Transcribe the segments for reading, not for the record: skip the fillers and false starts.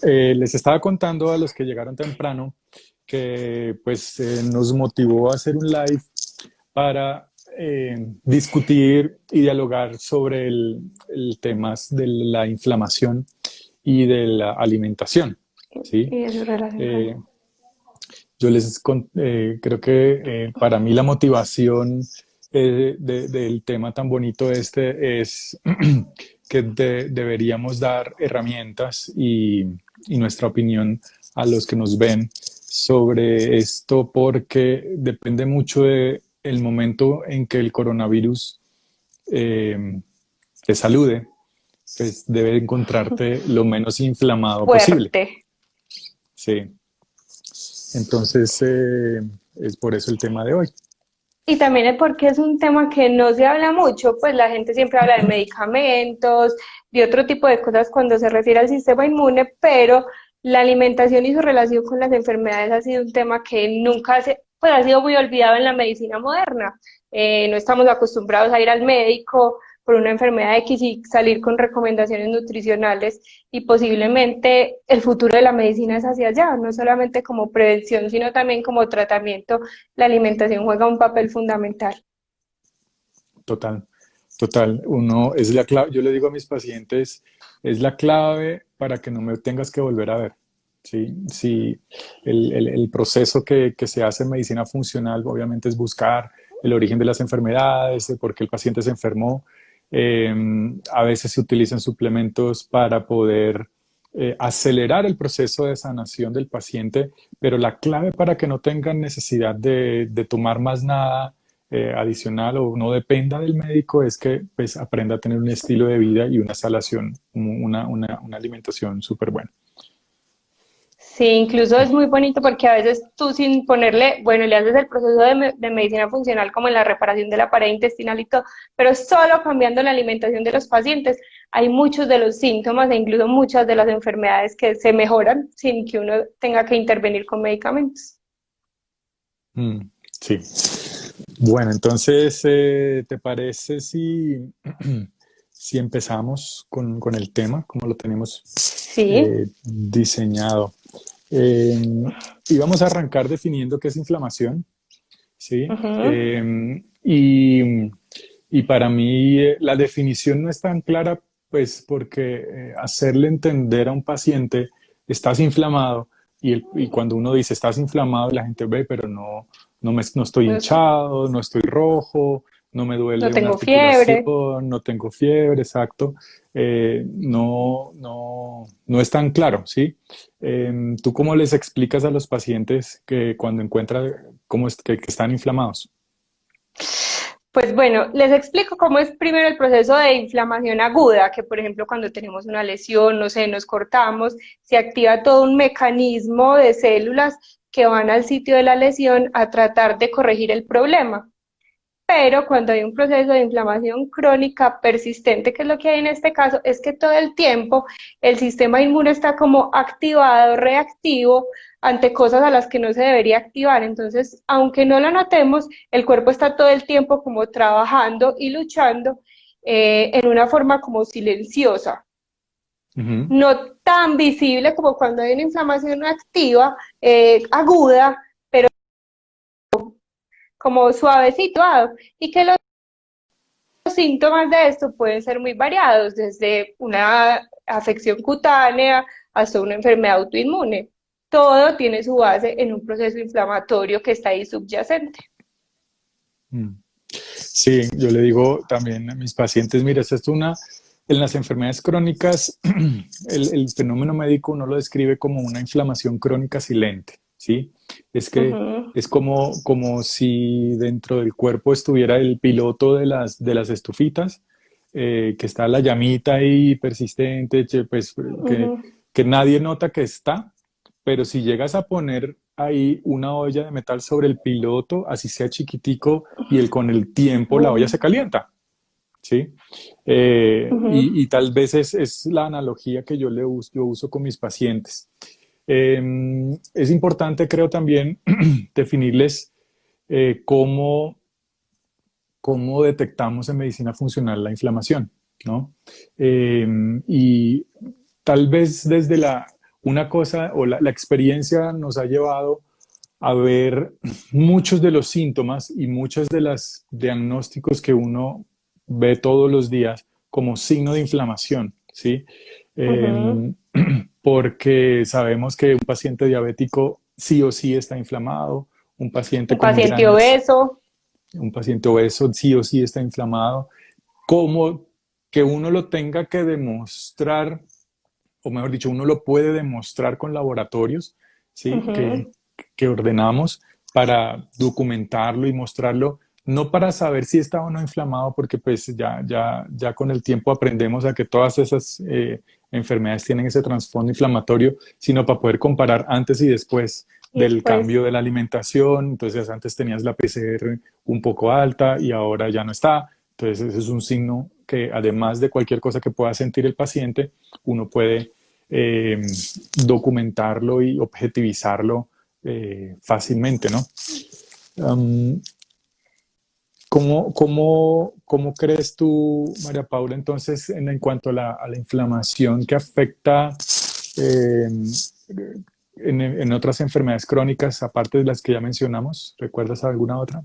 Les estaba contando a los que llegaron temprano que pues nos motivó a hacer un live para discutir y dialogar sobre el temas de la inflamación y de la alimentación, ¿sí? Y de su relación con Eh, creo que para mí la motivación del tema tan bonito este es que deberíamos dar herramientas y nuestra opinión a los que nos ven sobre esto porque depende mucho de el momento en que el coronavirus eh, te salude, pues debe encontrarte lo menos inflamado posible. fuerte. Sí. Entonces, es por eso el tema de hoy. Y también es porque es un tema que no se habla mucho, pues la gente siempre habla de medicamentos, de otro tipo de cosas cuando se refiere al sistema inmune, pero la alimentación y su relación con las enfermedades ha sido un tema que nunca se, pues ha sido muy olvidado en la medicina moderna. No estamos acostumbrados a ir al médico por una enfermedad X y salir con recomendaciones nutricionales y posiblemente el futuro de la medicina es hacia allá, no solamente como prevención, sino también como tratamiento. La alimentación juega un papel fundamental. Total, total. Uno es la clave, yo le digo a mis pacientes, es la clave para que no me tengas que volver a ver. Sí, sí, el proceso que se hace en medicina funcional obviamente es buscar el origen de las enfermedades, de por qué el paciente se enfermó. Eh, a veces se utilizan suplementos para poder acelerar el proceso de sanación del paciente, pero la clave para que no tengan necesidad de tomar más nada adicional o no dependa del médico es que pues, aprenda a tener un estilo de vida y una salación, una alimentación súper buena. Sí, incluso es muy bonito porque a veces tú sin ponerle, bueno, le haces el proceso de medicina funcional como en la reparación de la pared intestinal y todo, pero solo cambiando la alimentación de los pacientes, hay muchos de los síntomas e incluso muchas de las enfermedades que se mejoran sin que uno tenga que intervenir con medicamentos. Mm, sí. Bueno, entonces, ¿te parece si, si empezamos con el tema, como lo tenemos Sí, diseñado? Eh, y vamos a arrancar definiendo qué es inflamación, ¿sí? ujú, Y para mí la definición no es tan clara, pues porque hacerle entender a un paciente, estás inflamado, y cuando uno dice estás inflamado, la gente ve, pero no estoy no, hinchado, no estoy rojo, no me no duele una tengo articulación, fiebre. no tengo fiebre, exacto. No es tan claro, ¿sí? ¿Tú cómo les explicas a los pacientes que cuando encuentran cómo es que están inflamados? Pues bueno, les explico cómo es primero el proceso de inflamación aguda, que por ejemplo cuando tenemos una lesión, no sé, nos cortamos, se activa todo un mecanismo de células que van al sitio de la lesión a tratar de corregir el problema. Pero cuando hay un proceso de inflamación crónica persistente, que es lo que hay en este caso, es que todo el tiempo el sistema inmune está como activado, reactivo ante cosas a las que no se debería activar. Entonces, aunque no lo notemos, el cuerpo está todo el tiempo como trabajando y luchando en una forma como silenciosa, Ujú. no tan visible como cuando hay una inflamación activa, aguda, como suavecito, y que los síntomas de esto pueden ser muy variados, desde una afección cutánea hasta una enfermedad autoinmune. Todo tiene su base en un proceso inflamatorio que está ahí subyacente. Mm. Sí, yo le digo también a mis pacientes, mira, esto es en las enfermedades crónicas, el fenómeno médico uno lo describe como una inflamación crónica silente, ¿sí? Es Uh que -huh, es como si dentro del cuerpo estuviera el piloto de las estufitas, que está la llamita ahí persistente, pues uh -huh. que nadie nota que está, pero si llegas a poner ahí una olla de metal sobre el piloto, así sea chiquitico, con el tiempo la olla se calienta, ¿sí? Uh -huh. Y tal vez es la analogía que yo uso con mis pacientes. Es importante, creo, también definirles cómo, cómo detectamos en medicina funcional la inflamación, ¿no? Y tal vez desde una cosa o la experiencia nos ha llevado a ver muchos de los síntomas y muchos de los diagnósticos que uno ve todos los días como signo de inflamación, ¿sí? Ujú. Eh, Porque sabemos que un paciente diabético sí o sí está inflamado, un paciente Un con paciente migrañas, obeso. un paciente obeso sí o sí está inflamado, como que uno lo tenga que demostrar, o mejor dicho, uno lo puede demostrar con laboratorios, ¿sí? Ujú. Que ordenamos para documentarlo y mostrarlo, no para saber si está o no inflamado, porque pues ya con el tiempo aprendemos a que todas esas enfermedades tienen ese trasfondo inflamatorio, sino para poder comparar antes y después Y del después, cambio de la alimentación. Entonces antes tenías la PCR un poco alta y ahora ya no está. Entonces ese es un signo que además de cualquier cosa que pueda sentir el paciente, uno puede eh, documentarlo y objetivizarlo fácilmente, ¿no? Um, ¿Cómo crees tú, María Paula, entonces, en cuanto a la inflamación que afecta eh, en otras enfermedades crónicas, aparte de las que ya mencionamos? ¿Recuerdas alguna otra?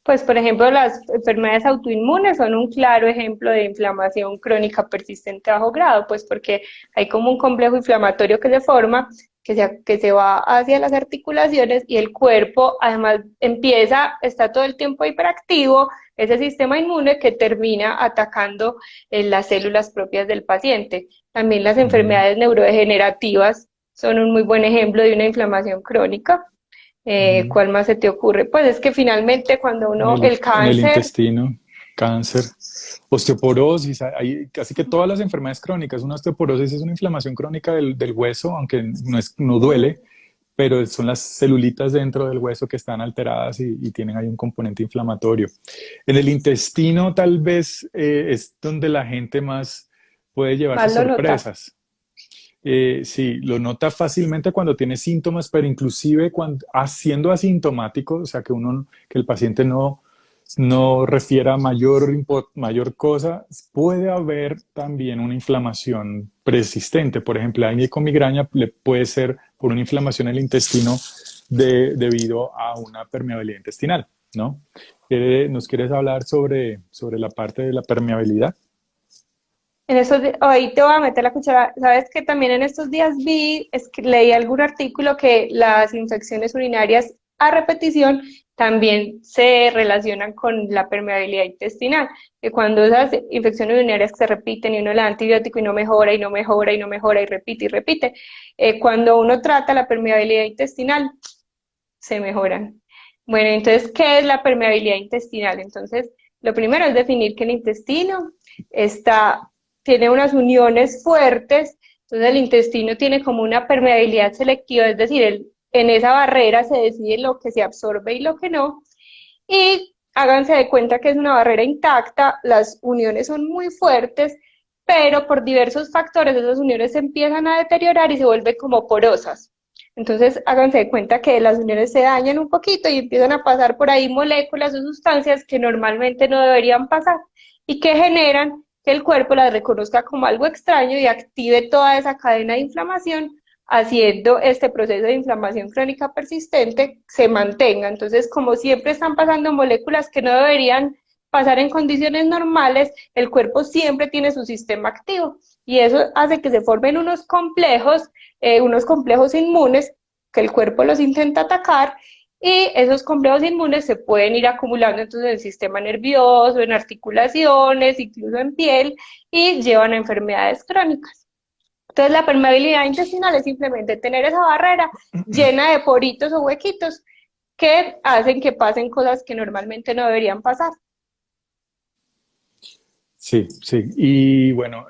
pues por ejemplo, las enfermedades autoinmunes son un claro ejemplo de inflamación crónica persistente a bajo grado, pues porque hay como un complejo inflamatorio que se forma, que se va hacia las articulaciones y el cuerpo además está todo el tiempo hiperactivo, ese sistema inmune que termina atacando las células propias del paciente. También las Ujú. enfermedades neurodegenerativas son un muy buen ejemplo de una inflamación crónica. Mm. ¿Cuál más se te ocurre? Pues es que finalmente cuando el En el cáncer, intestino, cáncer, osteoporosis, hay casi que todas las enfermedades crónicas. Una osteoporosis es una inflamación crónica del hueso, aunque no duele, pero son las celulitas dentro del hueso que están alteradas y tienen ahí un componente inflamatorio. En el intestino tal vez es donde la gente más puede llevarse más lo nota. sorpresas. Sí, lo nota fácilmente cuando tiene síntomas, pero inclusive cuando siendo asintomático, o sea, que el paciente no refiera mayor cosa, puede haber también una inflamación persistente. Por ejemplo, alguien con migraña le puede ser por una inflamación en el intestino debido a una permeabilidad intestinal, ¿no? ¿Nos quieres hablar sobre la parte de la permeabilidad? Ahí te voy a meter la cuchara. Sabes que también en estos días es que leí algún artículo que las infecciones urinarias a repetición también se relacionan con la permeabilidad intestinal. Que cuando esas infecciones urinarias que se repiten y uno le da antibiótico y no mejora y no mejora y no mejora y repite, cuando uno trata la permeabilidad intestinal, se mejoran. Bueno, entonces, ¿qué es la permeabilidad intestinal? Entonces, lo primero es definir que el intestino está, tiene unas uniones fuertes, entonces el intestino tiene como una permeabilidad selectiva, es decir, en esa barrera se decide lo que se absorbe y lo que no, y háganse de cuenta que es una barrera intacta, las uniones son muy fuertes, pero por diversos factores esas uniones se empiezan a deteriorar y se vuelven como porosas. Entonces, háganse de cuenta que las uniones se dañan un poquito y empiezan a pasar por ahí moléculas o sustancias que normalmente no deberían pasar y que generan que el cuerpo las reconozca como algo extraño y active toda esa cadena de inflamación, haciendo este proceso de inflamación crónica persistente se mantenga. Entonces, como siempre están pasando moléculas que no deberían pasar en condiciones normales, el cuerpo siempre tiene su sistema activo y eso hace que se formen unos complejos inmunes que el cuerpo los intenta atacar y esos complejos inmunes se pueden ir acumulando entonces en el sistema nervioso, en articulaciones, incluso en piel y llevan a enfermedades crónicas. Entonces la permeabilidad intestinal es simplemente tener esa barrera llena de poritos o huequitos que hacen que pasen cosas que normalmente no deberían pasar. Sí, sí. Y bueno,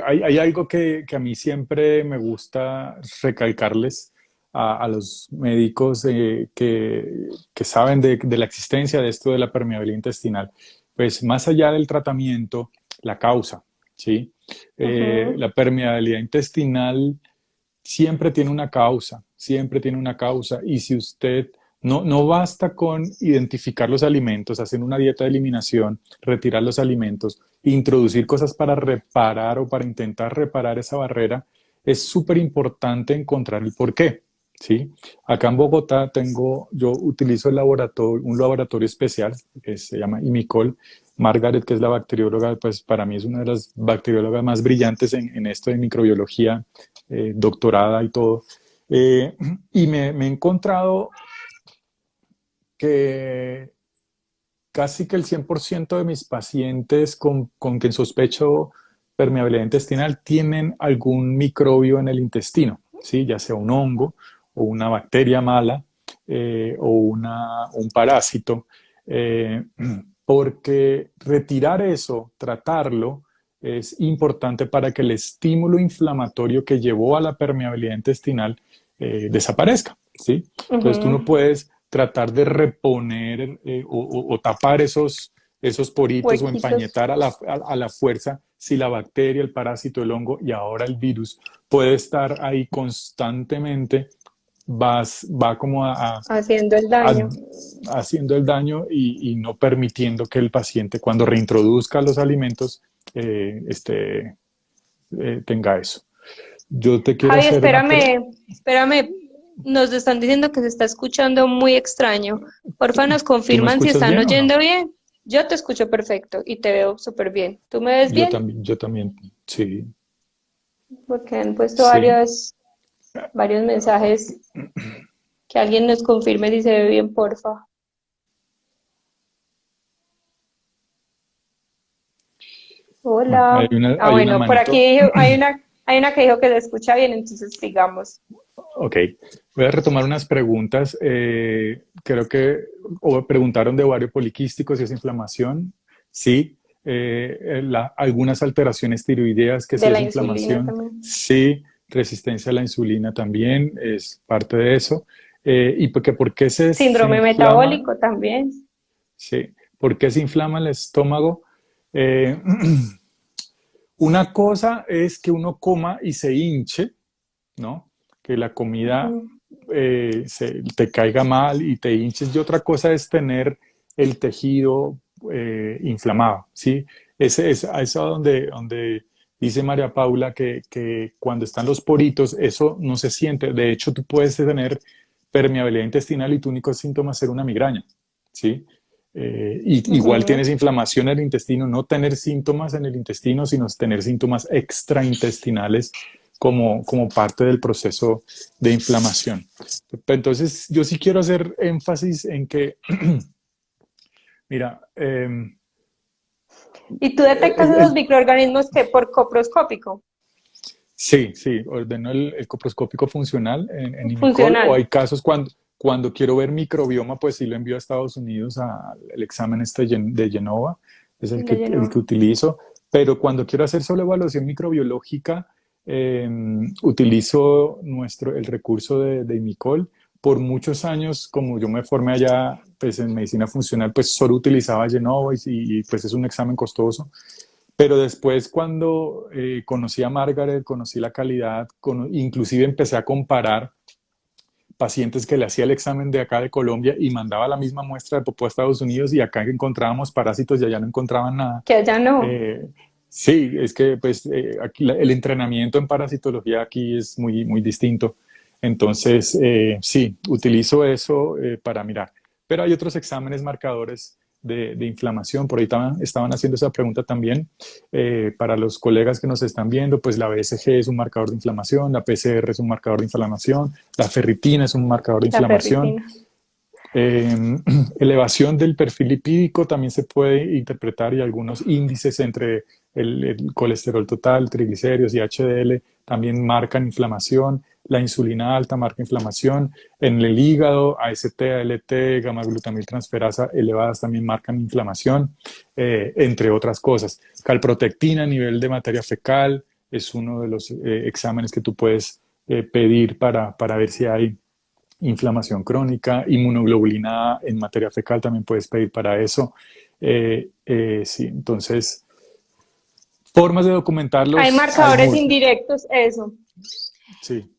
hay algo que a mí siempre me gusta recalcarles a los médicos que saben de la existencia de esto de la permeabilidad intestinal. Pues más allá del tratamiento, la causa, ¿sí? Ujú. La permeabilidad intestinal siempre tiene una causa, siempre tiene una causa. Y si usted No basta con identificar los alimentos, hacer una dieta de eliminación, retirar los alimentos, introducir cosas para reparar o para intentar reparar esa barrera. Es súper importante encontrar el porqué, ¿sí? Acá en Bogotá yo utilizo un laboratorio especial que se llama IMICOL. Margaret, que es la bacterióloga, pues para mí es una de las bacteriólogas más brillantes en esto de microbiología, doctorada y todo. Eh, y me he encontrado que casi que el 100% de mis pacientes con quien sospecho permeabilidad intestinal tienen algún microbio en el intestino, ¿sí? Ya sea un hongo o una bacteria mala o un parásito, eh, porque retirar eso, tratarlo, es importante para que el estímulo inflamatorio que llevó a la permeabilidad intestinal desaparezca, ¿sí? Entonces tú no Ujú. puedes tratar de reponer o tapar esos poritos o Huequitos. empañetar a la fuerza si la bacteria, el parásito, el hongo y ahora el virus puede estar ahí constantemente, va como Haciendo el a- daño. haciendo el daño y no permitiendo que el paciente cuando reintroduzca los alimentos tenga eso. Yo te quiero Javi, hacer una pregunta. espérame. Nos están diciendo que se está escuchando muy extraño. Porfa, nos ¿Tú me confirman si escuchas están bien o no? oyendo bien. Yo te escucho perfecto y te veo súper bien. ¿Tú me ves bien? Yo también, sí, Porque han puesto sí. varios mensajes. Que alguien nos confirme si se ve bien, porfa. Bueno, Hola. Ah, hay una bueno, por aquí manito. hay una que dijo que se escucha bien, entonces sigamos. Ok, voy a retomar unas preguntas. Creo que preguntaron de ovario poliquístico si es inflamación. Sí. Algunas alteraciones tiroideas que De si es la insulina inflamación. también. Sí. Resistencia a la insulina también es parte de eso. Y porque, ¿por qué se Síndrome inflama? metabólico también. Sí. ¿Por qué se inflama el estómago? Eh, una cosa es que uno coma y se hinche, ¿no? Que la comida Ujú. te caiga mal y te hinches. Y otra cosa es tener el tejido inflamado, ¿sí? Es donde dice María Paula que cuando están los poritos, eso no se siente. De hecho, tú puedes tener permeabilidad intestinal y tu único síntoma es ser una migraña, ¿sí? Igual Ujú. tienes inflamación en el intestino, no tener síntomas en el intestino, sino tener síntomas extraintestinales como parte del proceso de inflamación. Entonces, yo sí quiero hacer énfasis en que, mira, ¿Y tú detectas esos microorganismos que por coproscópico? sí, ordeno el coproscópico funcional en IMICOL, o Funcional. hay casos cuando quiero ver microbioma, pues sí lo envío a Estados Unidos al examen de Genova, es De el lleno. que utilizo, pero cuando quiero hacer solo evaluación microbiológica, utilizo el recurso de IMICOL. Por muchos años, como yo me formé allá pues, en medicina funcional, pues solo utilizaba Genova pues es un examen costoso. Pero después cuando conocí a Margaret, conocí la calidad, inclusive empecé a comparar pacientes que le hacía el examen de acá de Colombia y mandaba la misma muestra de popó a Estados Unidos y acá encontrábamos parásitos y allá no encontraban nada. Que allá no. Eh, sí, es que pues aquí el entrenamiento en parasitología aquí es muy distinto. Entonces, sí, utilizo eso para mirar. Pero hay otros exámenes marcadores de inflamación. Por ahí estaban haciendo esa pregunta también. Para los colegas que nos están viendo, pues la BSG es un marcador de inflamación, la PCR es un marcador de inflamación, la ferritina es un marcador de La inflamación. ferritina. Eh, Elevación del perfil lipídico también se puede interpretar y algunos índices entre el colesterol total, triglicéridos y HDL también marcan inflamación. La insulina alta marca inflamación. En el hígado, AST, ALT, gamma-glutamiltransferasa elevadas también marcan inflamación, entre otras cosas. Calprotectina a nivel de materia fecal es uno de los exámenes que tú puedes pedir para ver si hay inflamación crónica, inmunoglobulina en materia fecal también puedes pedir para eso. Sí, entonces, formas de Hay documentarlos hay marcadores múltiples. indirectos, eso. Sí,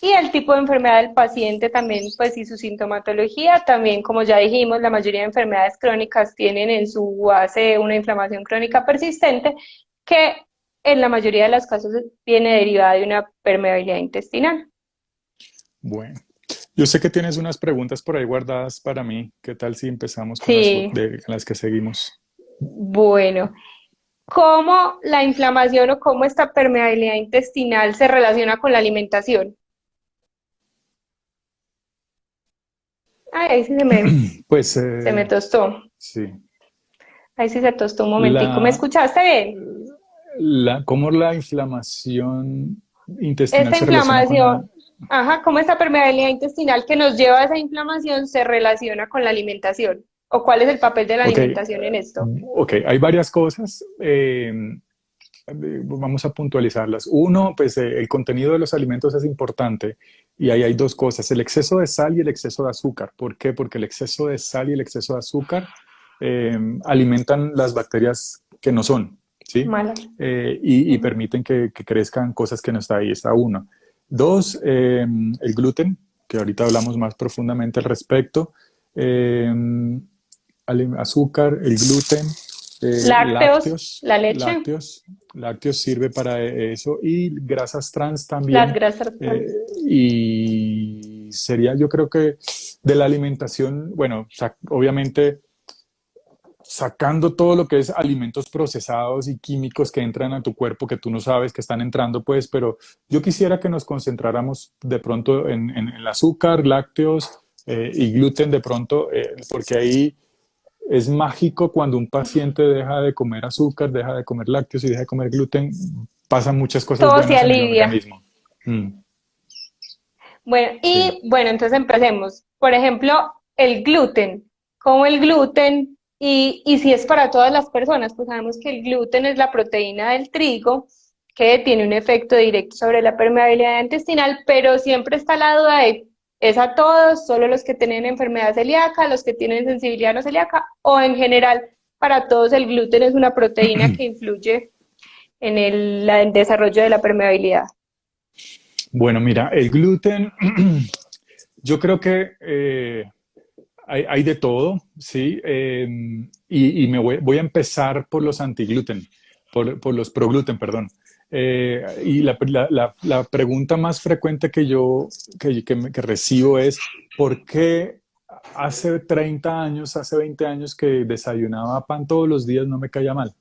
Y el tipo de enfermedad del paciente también, pues y su sintomatología, también como ya dijimos, la mayoría de enfermedades crónicas tienen en su base una inflamación crónica persistente que en la mayoría de los casos viene derivada de una permeabilidad intestinal. Bueno, yo sé que tienes unas preguntas por ahí guardadas para mí. ¿Qué tal si empezamos con Sí, las que seguimos? bueno, ¿cómo la inflamación o cómo esta permeabilidad intestinal se relaciona con la alimentación? Ay, ahí sí Pues se me tostó. sí, Ahí sí se tostó un momentico. ¿Me la, escuchaste bien? cómo la inflamación intestinal Esta se relaciona con la... inflamación, ajá, cómo esta permeabilidad intestinal que nos lleva a esa inflamación se relaciona con la alimentación. ¿O cuál es el papel de la Ok, alimentación en esto? ok, hay varias cosas. Vamos a puntualizarlas. Uno, pues el contenido de los alimentos es importante y ahí hay dos cosas, el exceso de sal y el exceso de azúcar. ¿Por qué? Porque el exceso de sal y el exceso de azúcar alimentan las bacterias que no son, ¿sí? Malas. Y Ujú. permiten que crezcan cosas que no está ahí, está uno. Dos, el gluten, que ahorita hablamos más profundamente al respecto. Eh, azúcar, el gluten, Lácteos, lácteos, la leche, lácteos, lácteos sirve para eso y grasas trans las también. grasas eh, trans. y sería, yo creo que de la alimentación, bueno, obviamente sacando todo lo que es alimentos procesados y químicos que entran a tu cuerpo que tú no sabes que están entrando, pues, pero yo quisiera que nos concentráramos de pronto en el azúcar, lácteos y gluten de pronto, porque ahí es mágico cuando un paciente deja de comer azúcar, deja de comer lácteos y deja de comer gluten, pasan muchas cosas Todo se buenas en el alivia. organismo. Mm, Bueno, sí. y bueno, entonces empecemos. Por ejemplo, el gluten. Como el gluten, y si es para todas las personas, pues sabemos que el gluten es la proteína del trigo que tiene un efecto directo sobre la permeabilidad intestinal, pero siempre está la duda de, ¿es a todos, solo los que tienen enfermedad celíaca, los que tienen sensibilidad no celíaca, o en general para todos el gluten es una proteína que influye en el desarrollo de la permeabilidad? Bueno, mira, el gluten, yo creo que hay de todo, ¿sí? Y voy a empezar por los antigluten, por los progluten, perdón. Y la pregunta más frecuente que recibo es, ¿por qué hace 30 años, hace 20 años que desayunaba pan todos los días no me caía mal?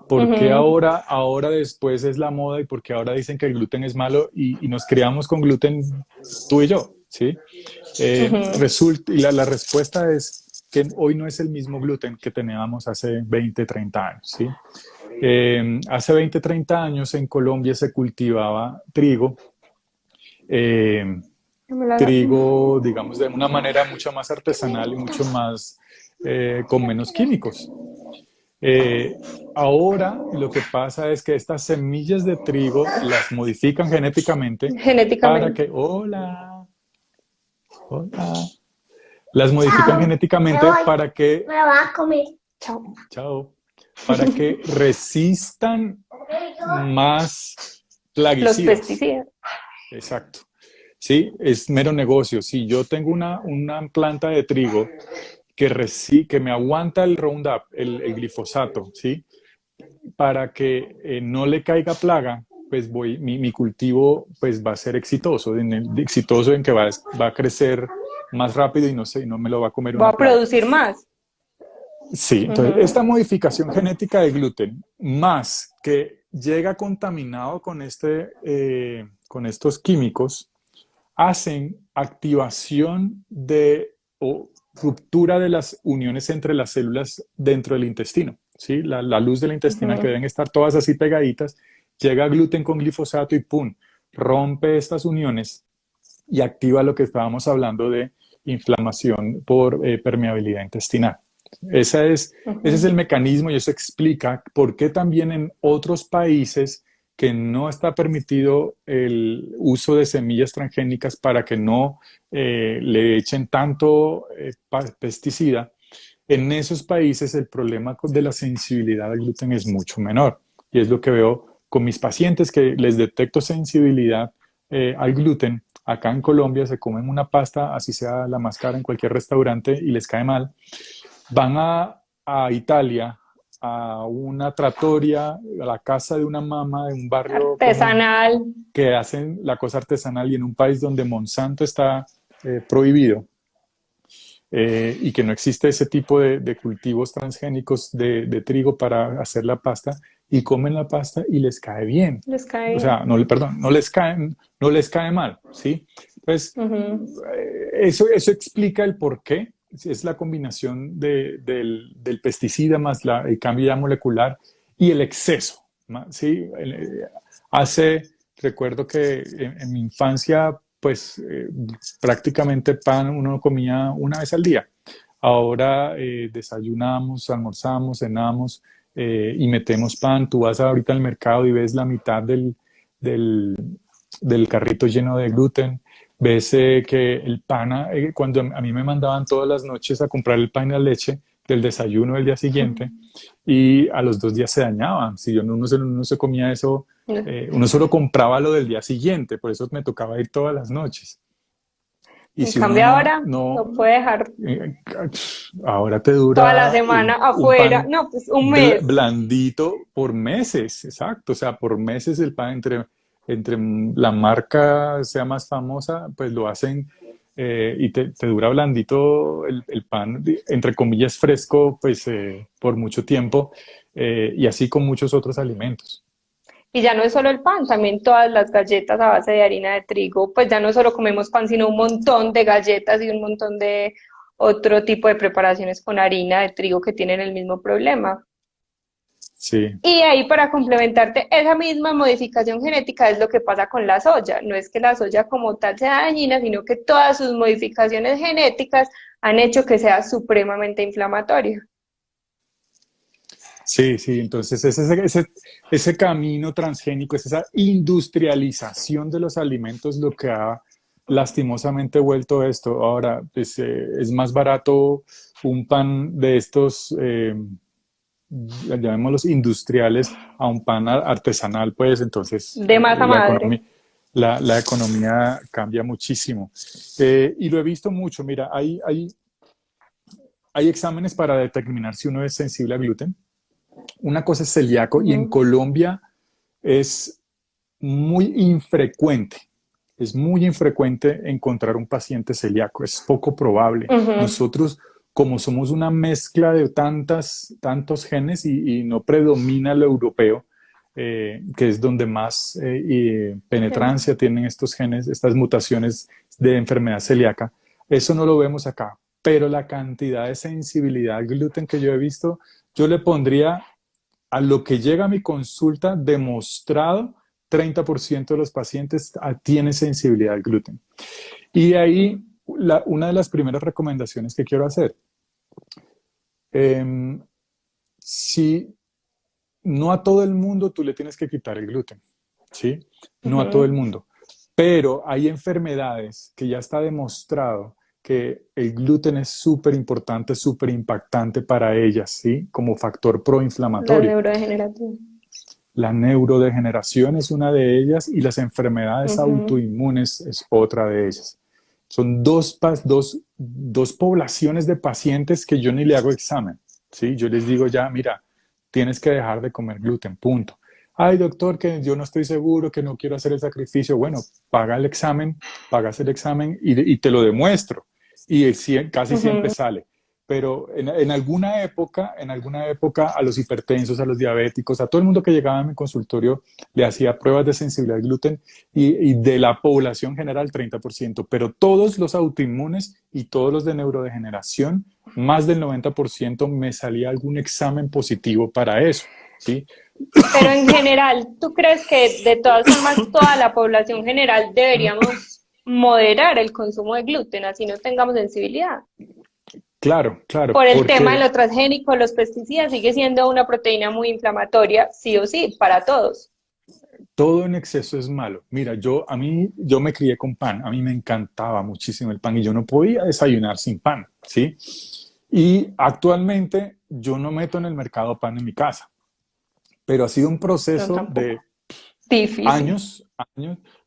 ¿Por qué Ujú, ahora después es la moda y por qué ahora dicen que el gluten es malo y nos criamos con gluten tú y yo? ¿Sí? ujú. Y la respuesta es que hoy no es el mismo gluten que teníamos hace 20, 30 años, ¿sí? Hace 20, 30 años en Colombia se cultivaba trigo, eh, trigo, digamos, de una manera mucho más artesanal y mucho más con menos químicos. Eh, ahora lo que pasa es que estas semillas de trigo las modifican genéticamente para Genéticamente. que, hola, hola, las modifican Chao, me genéticamente voy, me lo vas a comer. Chao. chao, para que resistan más Los plaguicidas. pesticidas. Exacto. Sí, es mero negocio. Si yo tengo una planta de trigo que me aguanta el Roundup, el glifosato, ¿sí? Para que no le caiga plaga, pues mi cultivo pues va a ser exitoso, exitoso en que va a crecer más rápido y no sé, no me lo va a comer Voy una a plaga. producir más. Sí, entonces esta Ujú, modificación genética de gluten, más que llega contaminado con estos químicos, hacen activación o ruptura de las uniones entre las células dentro del intestino. ¿Sí? La luz del intestinal, que ujú. deben estar todas así pegaditas, llega gluten con glifosato y ¡pum! Rompe estas uniones y activa lo que estábamos hablando de inflamación por permeabilidad intestinal. Ese es el Ujú. mecanismo y eso explica por qué también en otros países que no está permitido el uso de semillas transgénicas para que no le echen tanto pesticida, en esos países el problema de la sensibilidad al gluten es mucho menor. Y es lo que veo con mis pacientes que les detecto sensibilidad al gluten. acá en Colombia se comen una pasta, así sea la más cara en cualquier restaurante y les cae mal, van a Italia, a una trattoria, a la casa de una mamá de un barrio común, Artesanal. que hacen la cosa artesanal y en un país donde Monsanto está prohibido y que no existe ese tipo de cultivos transgénicos de trigo para hacer la pasta y comen la pasta y les cae bien. Les cae O sea, bien. no, perdón, no les cae mal, ¿sí? Entonces, eso explica el por qué. Es la combinación del pesticida más el cambio ya molecular y el exceso, ¿sí? Recuerdo que en mi infancia, pues prácticamente pan uno comía una vez al día. Ahora desayunamos, almorzamos, cenamos y metemos pan. Tú vas ahorita al mercado y ves la mitad del, del carrito lleno de gluten. Ves que el pan, cuando a mí me mandaban todas las noches a comprar el pan y la leche del desayuno del día siguiente y a los 2 días se dañaban. Si yo no se comía eso, uno solo compraba lo del día siguiente, por eso me tocaba ir todas las noches. Y En si uno cambio ahora no puede dejar ahora te toda la dura semana un afuera, pan no, pues un mes. blandito por meses, exacto. O sea, por meses el pan entre la marca sea más famosa, pues lo hacen y te dura blandito el pan, entre comillas, fresco, pues por mucho tiempo y así con muchos otros alimentos. Y ya no es solo el pan, también todas las galletas a base de harina de trigo, pues ya no solo comemos pan, sino un montón de galletas y un montón de otro tipo de preparaciones con harina de trigo que tienen el mismo problema. Sí. Y ahí para complementarte, esa misma modificación genética es lo que pasa con la soya. No es que la soya como tal sea dañina, sino que todas sus modificaciones genéticas han hecho que sea supremamente inflamatorio. Sí, sí, entonces ese camino transgénico, es esa industrialización de los alimentos lo que ha lastimosamente vuelto esto. Ahora, pues, es más barato un pan de estos, llamémoslos industriales, a un pan artesanal, pues entonces De masa madre. la economía cambia muchísimo. Y lo he visto mucho, mira, hay exámenes para determinar si uno es sensible a gluten. Una cosa es celíaco y en Colombia es muy infrecuente. Es muy infrecuente encontrar un paciente celíaco, es poco probable. Nosotros, como somos una mezcla de tantos genes y no predomina lo europeo, que es donde más penetrancia tienen estos genes, estas mutaciones de enfermedad celíaca, eso no lo vemos acá. Pero la cantidad de sensibilidad al gluten que yo he visto, yo le pondría a lo que llega a mi consulta demostrado, 30% de los pacientes tienen sensibilidad al gluten. Y ahí, una de las primeras recomendaciones que quiero hacer, si no a todo el mundo tú le tienes que quitar el gluten, ¿sí? No a todo el mundo. Pero hay enfermedades que ya está demostrado que el gluten es súper importante, súper impactante para ellas, ¿sí? Como factor proinflamatorio. La neurodegeneración. La neurodegeneración es una de ellas y las enfermedades autoinmunes es otra de ellas. Son dos poblaciones de pacientes que yo ni le hago examen, ¿sí? Yo les digo ya, mira, tienes que dejar de comer gluten, punto. Ay, doctor, que yo no estoy seguro, que no quiero hacer el sacrificio. Bueno, pagas el examen y te lo demuestro. Y casi siempre sale. Pero en alguna época a los hipertensos, a los diabéticos, a todo el mundo que llegaba a mi consultorio le hacía pruebas de sensibilidad al gluten y de la población general 30%, pero todos los autoinmunes y todos los de neurodegeneración, más del 90% me salía algún examen positivo para eso, ¿sí? Pero en general, ¿tú crees que de todas formas toda la población general deberíamos moderar el consumo de gluten, así no tengamos sensibilidad? Claro, claro. Por el tema de lo transgénico, los pesticidas sigue siendo una proteína muy inflamatoria, sí o sí, para todos. Todo en exceso es malo. Mira, yo me crié con pan, a mí me encantaba muchísimo el pan y yo no podía desayunar sin pan, ¿sí? Y actualmente yo no meto en el mercado pan en mi casa, pero ha sido un proceso de difícil. años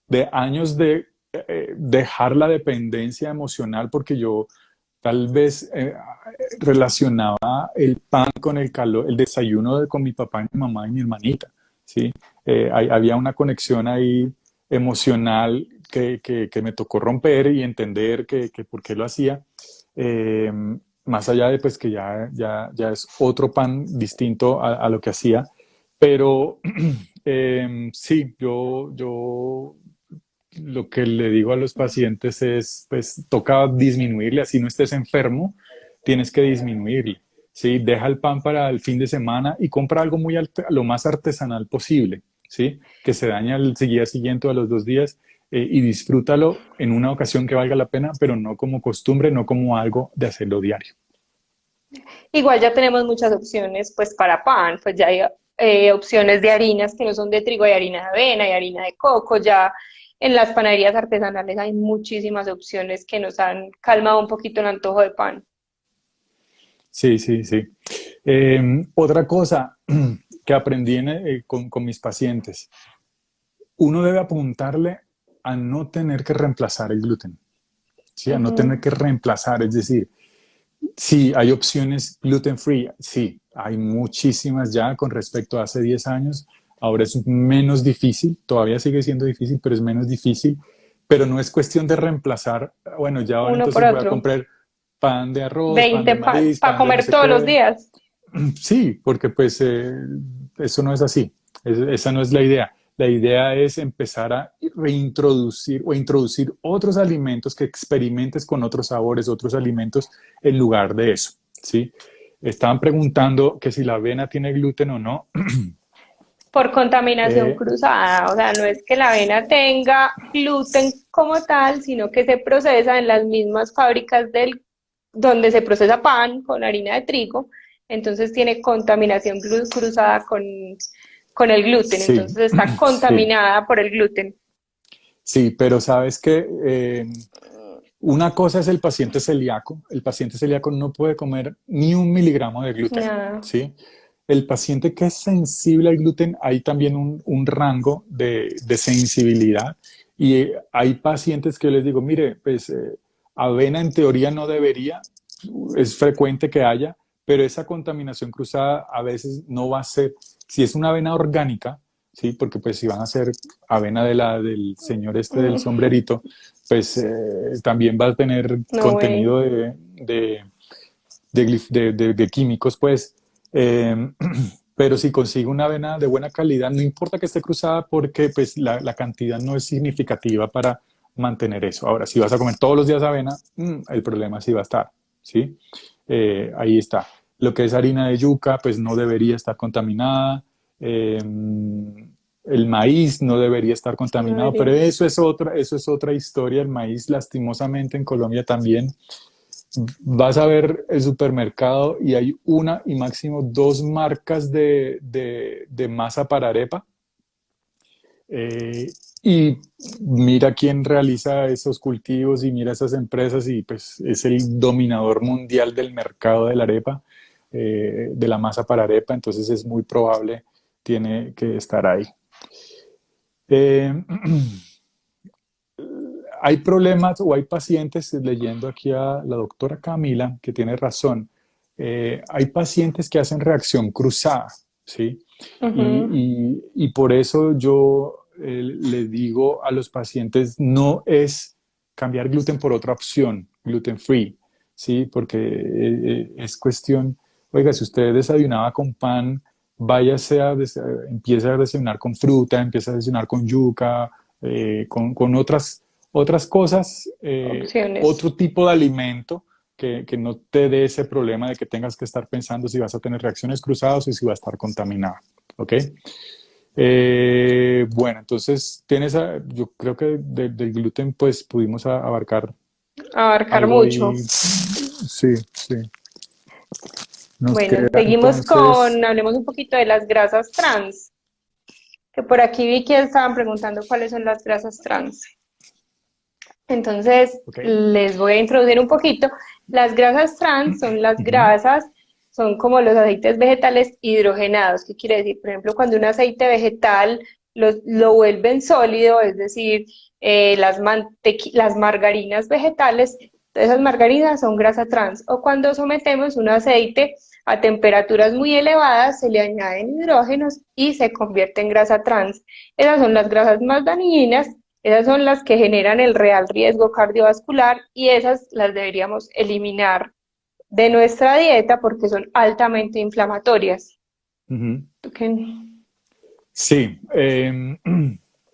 de dejar la dependencia emocional, porque yo tal vez relacionaba el pan con el calor, el desayuno con mi papá y mi mamá y mi hermanita, ¿sí? Había una conexión ahí emocional que me tocó romper y entender que por qué lo hacía. Eh, Más allá de pues que ya es otro pan distinto a lo que hacía, pero sí, yo lo que le digo a los pacientes es, pues toca disminuirle, así no estés enfermo, tienes que disminuirle, ¿sí? Deja el pan para el fin de semana y compra algo lo más artesanal posible, ¿sí? Que se daña el día siguiente o a los 2 días, y disfrútalo en una ocasión que valga la pena, pero no como costumbre, no como algo de hacerlo diario. Igual ya tenemos muchas opciones pues para pan, pues ya hay opciones de harinas que no son de trigo, hay harina de avena, hay harina de coco, ya en las panaderías artesanales hay muchísimas opciones que nos han calmado un poquito el antojo de pan. Sí, sí, sí. Otra cosa que aprendí con mis pacientes, uno debe apuntarle a no tener que reemplazar el gluten, ¿sí? A no tener Ujú. que reemplazar, es decir, sí, hay opciones gluten free, sí, hay muchísimas ya con respecto a hace 10 años. Ahora es menos difícil, todavía sigue siendo difícil, pero es menos difícil. Pero no es cuestión de reemplazar, bueno, ya ahora Uno por entonces voy a otro. comprar pan de arroz, pan 20 de maíz, para pan de no comer sé todos los qué. días. Sí, porque pues eso no es así. Esa no es la idea. La idea es empezar a reintroducir o introducir otros alimentos, que experimentes con otros sabores, otros alimentos en lugar de eso, ¿sí? Estaban preguntando que si la avena tiene gluten o no. Por contaminación Eh, cruzada, o sea, no es que la avena tenga gluten como tal, sino que se procesa en las mismas fábricas donde se procesa pan con harina de trigo, entonces tiene contaminación cruzada con el gluten, sí, entonces está sí, contaminada por el gluten. sí, pero sabes que una cosa es el paciente celíaco. El paciente celíaco no puede comer ni 1 miligramo de gluten, Nada. ¿sí? El paciente que es sensible al gluten, hay también un rango de sensibilidad, y hay pacientes que yo les digo, mire, pues avena en teoría no debería, es frecuente que haya, pero esa contaminación cruzada a veces no va a ser, si es una avena orgánica, ¿sí? Porque pues si van a ser avena del señor este del Mm, sombrerito, pues también va a tener no way. contenido de químicos, pues. Eh, pero si consigue una avena de buena calidad, no importa que esté cruzada, porque pues la cantidad no es significativa para mantener eso. Ahora, si vas a comer todos los días avena, el problema sí va a estar, ¿sí? Ahí está. Lo que es harina de yuca, pues no debería estar contaminada. El maíz no debería estar No contaminado, pero debería. eso es otra historia. El maíz, lastimosamente, en Colombia también vas a ver el supermercado y hay una y máximo dos marcas de masa para arepa. Eh, y mira quién realiza esos cultivos y mira esas empresas, y pues es el dominador mundial del mercado de la arepa, de la masa para arepa, entonces es muy probable, tiene que estar ahí. Eh, Hay problemas o hay pacientes, leyendo aquí a la doctora Camila, que tiene razón, hay pacientes que hacen reacción cruzada, ¿sí? Ujú. Y por eso yo le digo a los pacientes, no es cambiar gluten por otra opción, gluten free, ¿sí? Porque es cuestión, oiga, si usted desayunaba con pan, empiece a desayunar con fruta, empiece a desayunar con yuca, con otras cosas, Opciones. otro tipo de alimento que no te dé ese problema de que tengas que estar pensando si vas a tener reacciones cruzadas y si va a estar contaminada. ¿Ok? Bueno, entonces yo creo que del gluten pues pudimos abarcar Abarcar algo mucho. ahí. Sí, sí. Nos Bueno, queda seguimos entonces, hablemos un poquito de las grasas trans, que por aquí vi que estaban preguntando cuáles son las grasas trans. Entonces, ok. les voy a introducir un poquito. Las grasas trans son las Ujú. grasas, son como los aceites vegetales hidrogenados. ¿Qué quiere decir? Por ejemplo, cuando un aceite vegetal lo vuelven sólido, es decir, las margarinas vegetales, esas margarinas son grasa trans. O cuando sometemos un aceite a temperaturas muy elevadas, se le añaden hidrógenos y se convierte en grasa trans. Esas son las grasas más dañinas, esas son las que generan el real riesgo cardiovascular y esas las deberíamos eliminar de nuestra dieta porque son altamente inflamatorias. Ujú. ¿Qué? Sí,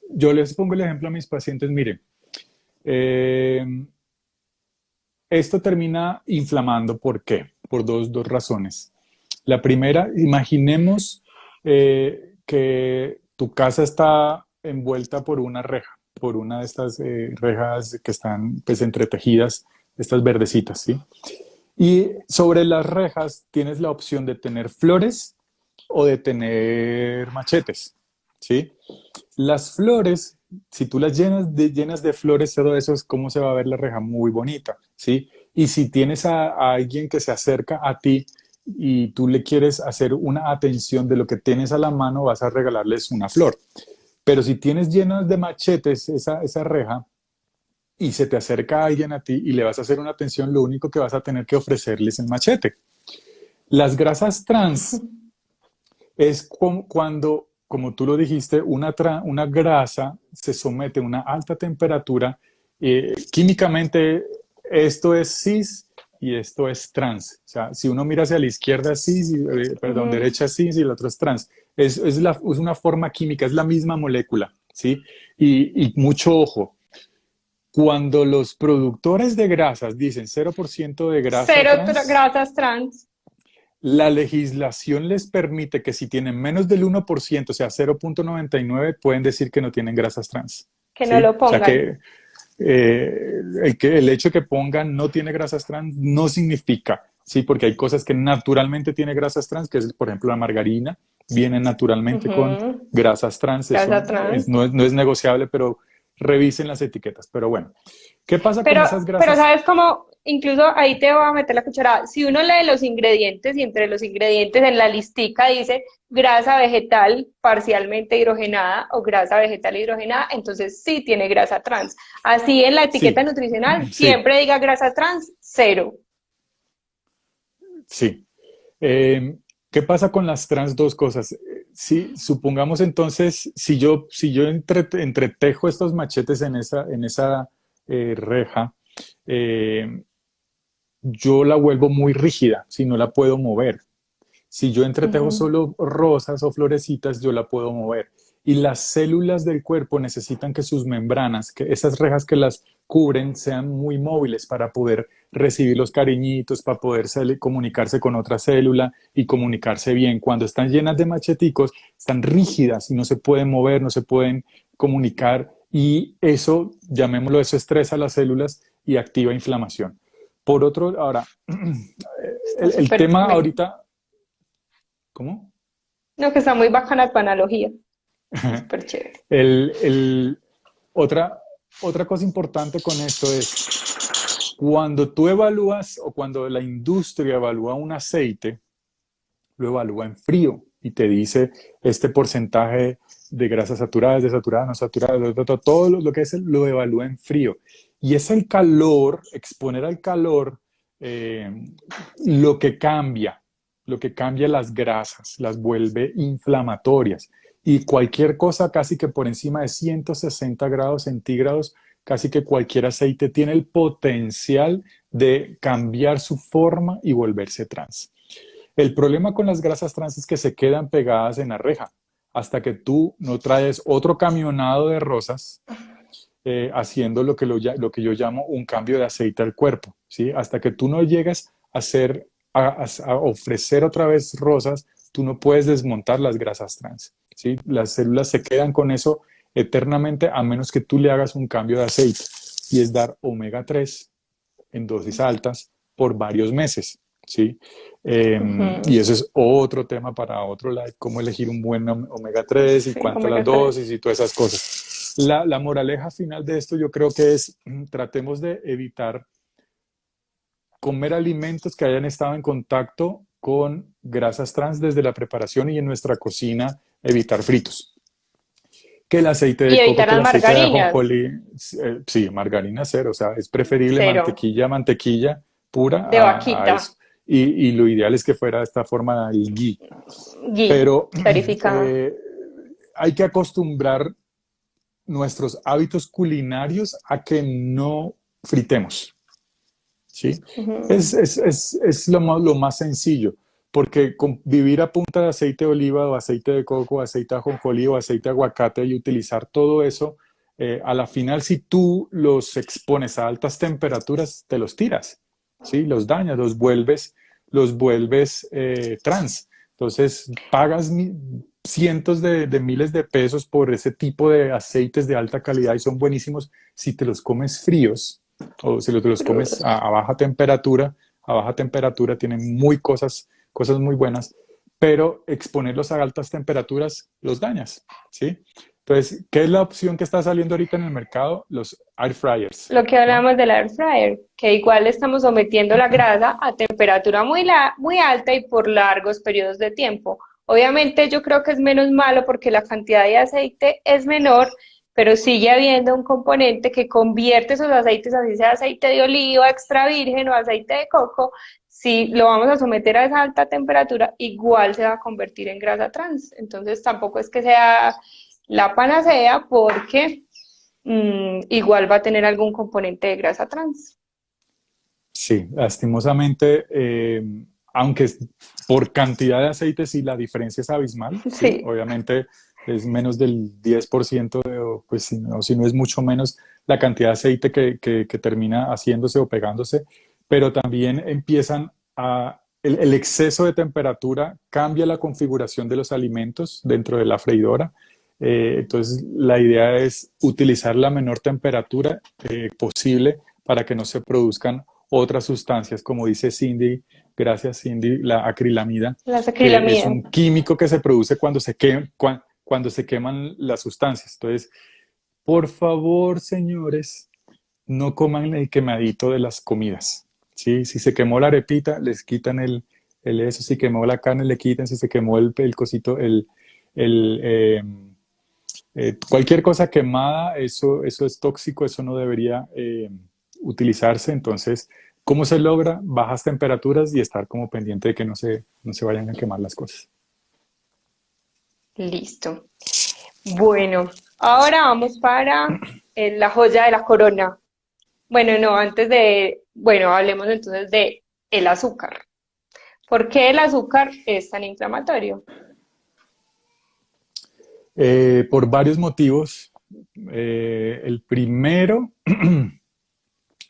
yo les pongo el ejemplo a mis pacientes, mire, eh, esto termina inflamando, ¿por qué? Por dos razones. La primera, imaginemos que tu casa está envuelta por una reja, por una de estas rejas que están pues entretejidas, estas verdecitas, ¿sí? Y sobre las rejas tienes la opción de tener flores o de tener machetes, ¿sí? Las flores, si tú las llenas de flores, todo eso es cómo se va a ver la reja, muy bonita, ¿sí? Y si tienes a alguien que se acerca a ti y tú le quieres hacer una atención de lo que tienes a la mano, vas a regalarles una flor. Pero si tienes llenas de machetes esa reja y se te acerca alguien a ti y le vas a hacer una atención, lo único que vas a tener que ofrecerles es el machete. Las grasas trans es cuando, como tú lo dijiste, una grasa se somete a una alta temperatura. Químicamente, esto es cis y esto es trans. O sea, si uno mira hacia la izquierda es cis, perdón, derecha es cis y el otro es trans. Es una forma química, es la misma molécula, ¿sí? Y mucho ojo. Cuando los productores de grasas dicen 0% de grasa Cero trans, grasas trans, la legislación les permite que si tienen menos del 1%, o sea, 0,99, pueden decir que no tienen grasas trans. que no ¿Sí? lo O sea pongan. que el hecho que pongan no tiene grasas trans no significa, ¿sí? Porque hay cosas que naturalmente tiene grasas trans, que es, por ejemplo, la margarina, viene naturalmente con grasas trans, Grasa eso trans. no es negociable, pero revisen las etiquetas. Pero bueno, ¿qué pasa con esas Pero grasas? sabes cómo, incluso ahí te voy a meter la cucharada. Si uno lee los ingredientes y entre los ingredientes en la listica dice grasa vegetal parcialmente hidrogenada o grasa vegetal hidrogenada, entonces sí tiene grasa trans. Así en la etiqueta Sí, nutricional sí, siempre diga grasa trans, cero. sí. Eh, ¿Qué pasa con las trans? Dos cosas. Si supongamos entonces, si yo entretejo estos machetes en esa reja, eh, yo la vuelvo muy rígida, si no la puedo mover. Si yo entretejo Ujú. solo rosas o florecitas, yo la puedo mover. Y las células del cuerpo necesitan que sus membranas, que esas rejas que las cubren, sean muy móviles para poder recibir los cariñitos, para poder comunicarse con otra célula y comunicarse bien. Cuando están llenas de macheticos, están rígidas y no se pueden mover, no se pueden comunicar. Y eso, llamémoslo, eso estresa a las células y activa inflamación. Por otro, ahora, Está el súper, tema ahorita, ¿cómo? no, que está muy bacana tu analogía. Súper chévere. El, el- otra, otra cosa importante con esto es cuando tú evalúas o cuando la industria evalúa un aceite, lo evalúa en frío y te dice este porcentaje de grasas saturadas, desaturadas, no saturadas, todo lo que es lo evalúa en frío. Y es el calor, exponer al calor, eh, lo que cambia, lo que cambia las grasas, las vuelve inflamatorias. Y cualquier cosa casi que por encima de 160 grados centígrados, casi que cualquier aceite tiene el potencial de cambiar su forma y volverse trans. El problema con las grasas trans es que se quedan pegadas en la reja hasta que tú no traes otro camionado de rosas haciendo lo que yo llamo un cambio de aceite al cuerpo, ¿sí? Hasta que tú no llegas a, hacer, a ofrecer otra vez rosas, tú no puedes desmontar las grasas trans, ¿sí? Las células se quedan con eso eternamente a menos que tú le hagas un cambio de aceite y es dar omega 3 en dosis altas por varios meses, ¿sí? Y Ujú. eso es otro tema para otro live, cómo elegir un buen omega 3 y Sí, cuántas las omega 3. dosis y todas esas cosas. La moraleja final de esto yo creo que es tratemos de evitar comer alimentos que hayan estado en contacto con grasas trans desde la preparación y en nuestra cocina evitar fritos. que el aceite Y de coco, evitar que el las aceite de margarinas. ajonjolí. Sí, margarina cero, o sea, es preferible Cero. mantequilla pura De a vaquita. eso. Y lo ideal es que fuera de esta forma el ghee. Ghee. Pero Clarificada. eh, hay que acostumbrar nuestros hábitos culinarios a que no fritemos, ¿sí? Ujú. Es lo más sencillo, porque vivir a punta de aceite de oliva o aceite de coco, aceite de ajonjolí o aceite de aguacate y utilizar todo eso, a la final si tú los expones a altas temperaturas, te los tiras, ¿sí? Los dañas, los vuelves trans. Entonces pagas cientos de miles de pesos por ese tipo de aceites de alta calidad y son buenísimos si te los comes fríos o si te los comes Crudos. a baja temperatura tienen cosas muy buenas, pero exponerlos a altas temperaturas los dañas, ¿sí? Entonces, ¿qué es la opción que está saliendo ahorita en el mercado? Los air fryers, Lo que ¿no? hablamos del air fryer, que igual estamos sometiendo la grasa a temperatura muy alta y por largos periodos de tiempo. Obviamente yo creo que es menos malo porque la cantidad de aceite es menor, pero sigue habiendo un componente que convierte esos aceites, así sea aceite de oliva extra virgen o aceite de coco, si lo vamos a someter a esa alta temperatura, igual se va a convertir en grasa trans. Entonces tampoco es que sea la panacea porque igual va a tener algún componente de grasa trans. Sí, lastimosamente, aunque por cantidad de aceite sí la diferencia es abismal, sí, Sí, obviamente es menos del 10%, pues si no es mucho menos la cantidad de aceite que termina haciéndose o pegándose, pero también el exceso de temperatura cambia la configuración de los alimentos dentro de la freidora. Entonces, la idea es utilizar la menor temperatura posible para que no se produzcan otras sustancias, como dice Cindy, gracias Cindy, la acrilamida, las que es acrilamidas. un químico que se produce cuando se queman las sustancias. Entonces, por favor, señores, no coman el quemadito de las comidas. ¿Sí? Si se quemó la arepita, les quitan el eso. Si quemó la carne, le quitan. Si se quemó el cosito, el, cualquier cosa quemada, eso es tóxico, eso no debería utilizarse. Entonces, ¿cómo se logra? Bajas temperaturas y estar como pendiente de que no se vayan a quemar las cosas. Listo. Bueno, ahora vamos para la joya de la corona. Bueno, no, bueno, hablemos entonces de el azúcar. ¿Por qué el azúcar es tan inflamatorio? Por varios motivos. El primero,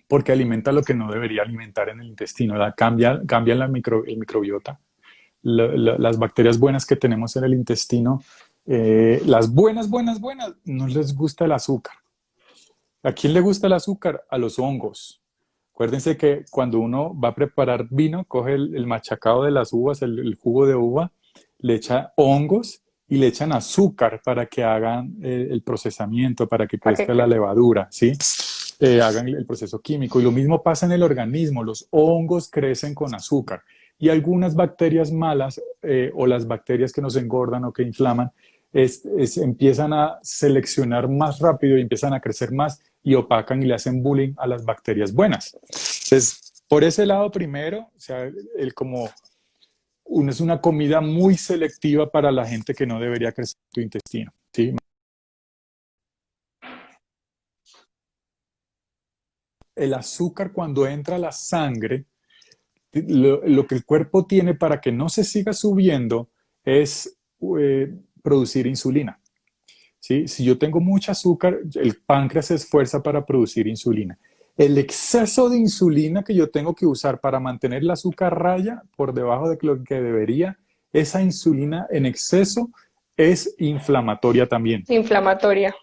porque alimenta lo que no debería alimentar en el intestino, cambia el microbiota. Las bacterias buenas que tenemos en el intestino, las buenas, no les gusta el azúcar. ¿A quién le gusta el azúcar? A los hongos. Acuérdense que cuando uno va a preparar vino, coge el machacado de las uvas, el jugo de uva, le echa hongos y le echan azúcar para que hagan el procesamiento, para que ¿Para crezca qué? la levadura, ¿sí? Hagan el proceso químico. Y lo mismo pasa en el organismo, los hongos crecen con azúcar. Y algunas bacterias malas o las bacterias que nos engordan o que inflaman, empiezan a seleccionar más rápido y empiezan a crecer más y opacan y le hacen bullying a las bacterias buenas. Entonces, por ese lado primero, o sea, es una comida muy selectiva para la gente que no debería crecer tu intestino, ¿sí? El azúcar cuando entra a la sangre, lo que el cuerpo tiene para que no se siga subiendo es producir insulina. ¿Sí? Si yo tengo mucho azúcar, el páncreas se esfuerza para producir insulina. El exceso de insulina que yo tengo que usar para mantener el azúcar raya por debajo de lo que debería, esa insulina en exceso es inflamatoria también. Inflamatoria.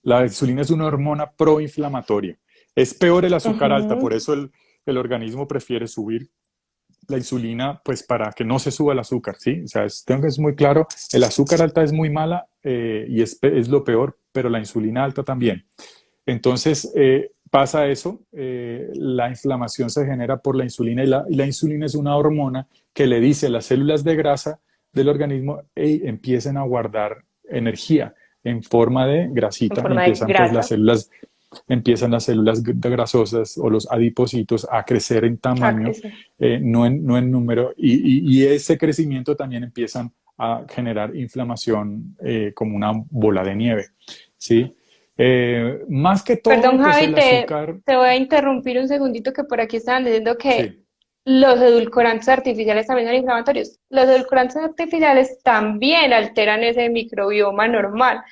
La insulina es una hormona proinflamatoria. Es peor el azúcar alta, Ujú. por eso el organismo prefiere subir la insulina, pues para que no se suba el azúcar, ¿sí? O sea, tengo que es muy claro, el azúcar alta es muy mala y es lo peor, pero la insulina alta también. Entonces, pasa eso, la inflamación se genera por la insulina y la insulina es una hormona que le dice a las células de grasa del organismo, hey, empiecen a guardar energía, en forma de en grasita y forma de grasa. empiezan las células grasosas o los adipocitos a crecer en Ah, tamaño, crecer. no en número, y ese crecimiento también empiezan a generar inflamación como una bola de nieve, ¿sí? Más que todo, Perdón, pues Javi, el azúcar, te voy a interrumpir un segundito que por aquí estaban diciendo que sí. los edulcorantes artificiales también son inflamatorios. Los edulcorantes artificiales también alteran ese microbioma normal,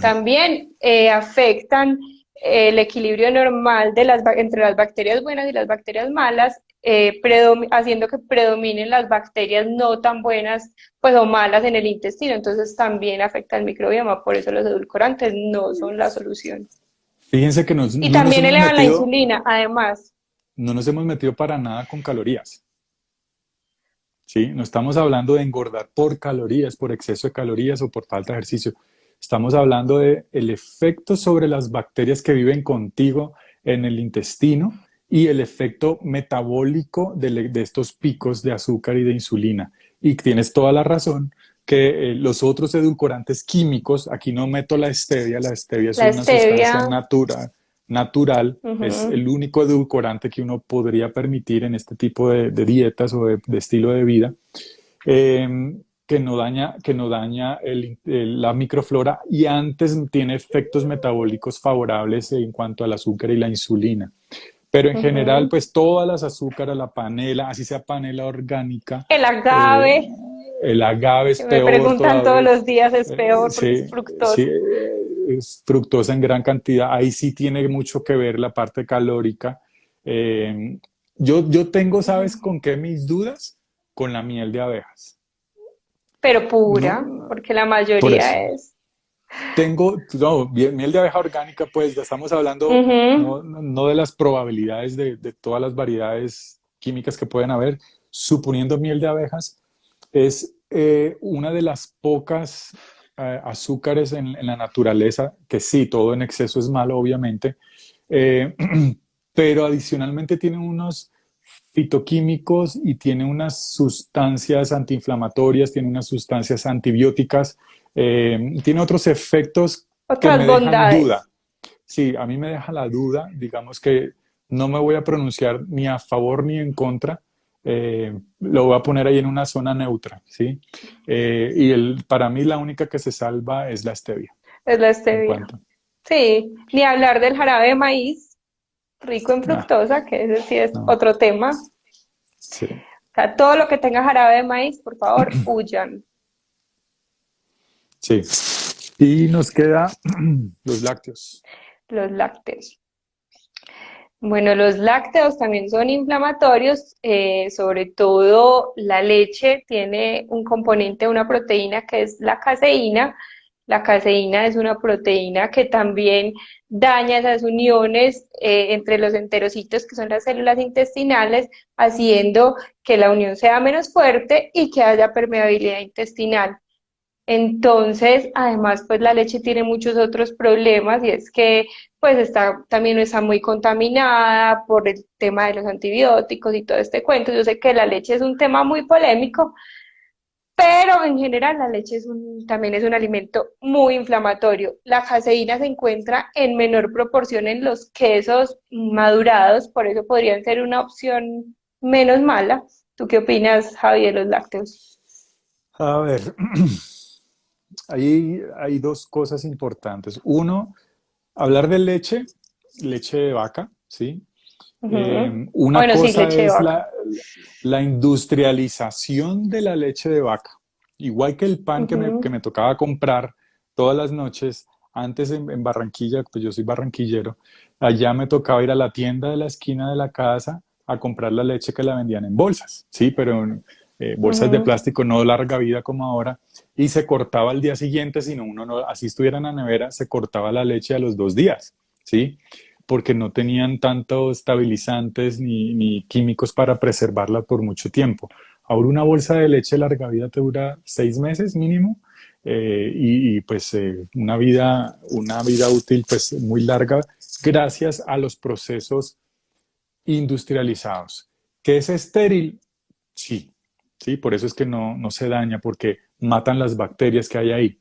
también afectan el equilibrio normal de entre las bacterias buenas y las bacterias malas, haciendo que predominen las bacterias no tan buenas pues, o malas en el intestino. Entonces también afecta el microbioma, por eso los edulcorantes no son la solución. Fíjense que Y no nos también hemos elevan la metido, insulina, además. no nos hemos metido para nada con calorías, ¿sí? No estamos hablando de engordar por calorías, por exceso de calorías o por falta de ejercicio. Estamos hablando de el efecto sobre las bacterias que viven contigo en el intestino y el efecto metabólico de estos picos de azúcar y de insulina. Y tienes toda la razón que los otros edulcorantes químicos, aquí no meto la stevia es La una sustancia stevia, natural, es ujú, el único edulcorante que uno podría permitir en este tipo de dietas o de estilo de vida, que no daña la microflora y antes tiene efectos metabólicos favorables en cuanto al azúcar y la insulina. Pero en general, ujú. pues todas las azúcares, la panela, así sea panela orgánica, El eh, agave, el agave es que me peor preguntan todos todavía. los días, es peor porque Sí, es sí, fructosa. es fructosa en gran cantidad. Ahí sí tiene mucho que ver la parte calórica. Eh, yo tengo, ¿sabes con qué mis dudas? Con la miel de abejas. Pero pura, No, porque la por eso. mayoría es. Tengo, no, miel de abeja orgánica, pues ya estamos hablando Ujú. no de las probabilidades de todas las variedades químicas que pueden haber. Suponiendo miel de abejas, es una de las pocas azúcares en la naturaleza, que sí, todo en exceso es malo, obviamente, eh, pero adicionalmente tiene unos fitoquímicos y tiene unas sustancias antiinflamatorias, tiene unas sustancias antibióticas, tiene otros efectos que Otras me dejan bondades. duda. Sí, a mí me deja la duda, digamos que no me voy a pronunciar ni a favor ni en contra, lo voy a poner ahí en una zona neutra, ¿sí? Para mí la única que se salva es la stevia, Es la en stevia. cuanto. Sí, ni hablar del jarabe de maíz, rico en Ah, fructosa, que ese sí es no, otro tema. sí, O sea, todo lo que tenga jarabe de maíz, por favor, huyan. sí. Y nos queda los lácteos. Los lácteos. Bueno, los lácteos también son inflamatorios, sobre todo la leche tiene un componente, una proteína que es la caseína. La caseína es una proteína que también daña esas uniones entre los enterocitos, que son las células intestinales, haciendo que la unión sea menos fuerte y que haya permeabilidad intestinal. Entonces, además, pues la leche tiene muchos otros problemas y es que pues también está muy contaminada por el tema de los antibióticos y todo este cuento. Yo sé que la leche es un tema muy polémico, pero en general la leche también es un alimento muy inflamatorio. La caseína se encuentra en menor proporción en los quesos madurados, por eso podrían ser una opción menos mala. ¿Tú qué opinas, Javi, de los lácteos? A ver, ahí hay dos cosas importantes. Uno, hablar de leche, leche de vaca, ¿sí? Ujú. Una Bueno, sí, cosa leche de es vaca. la industrialización de la leche de vaca. Igual que el pan que Ujú. me tocaba comprar todas las noches, antes en Barranquilla, pues yo soy barranquillero, allá me tocaba ir a la tienda de la esquina de la casa a comprar la leche que la vendían en bolsas, sí, pero en bolsas de Ujú. plástico no larga vida como ahora, y se cortaba al día siguiente, sino uno no, así estuviera en la nevera, se cortaba la leche a los 2 días, ¿sí? Porque no tenían tantos estabilizantes ni químicos para preservarla por mucho tiempo. Ahora una bolsa de leche larga vida te dura 6 meses mínimo, pues una vida útil pues muy larga gracias a los procesos industrializados. ¿Que es estéril? Sí, sí, por eso es que no se daña porque matan las bacterias que hay ahí.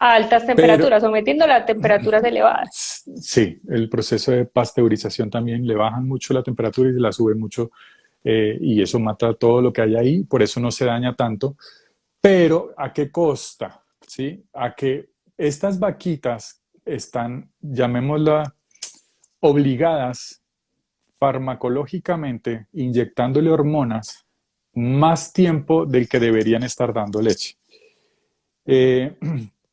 A altas Pero temperaturas, sometiéndola a temperaturas elevadas. sí, el proceso de pasteurización también le bajan mucho la temperatura y la suben mucho, y eso mata todo lo que hay ahí, por eso no se daña tanto. Pero ¿a qué costa? ¿Sí? A que estas vaquitas están, llamémosla, obligadas farmacológicamente, inyectándole hormonas más tiempo del que deberían estar dando leche. Eh,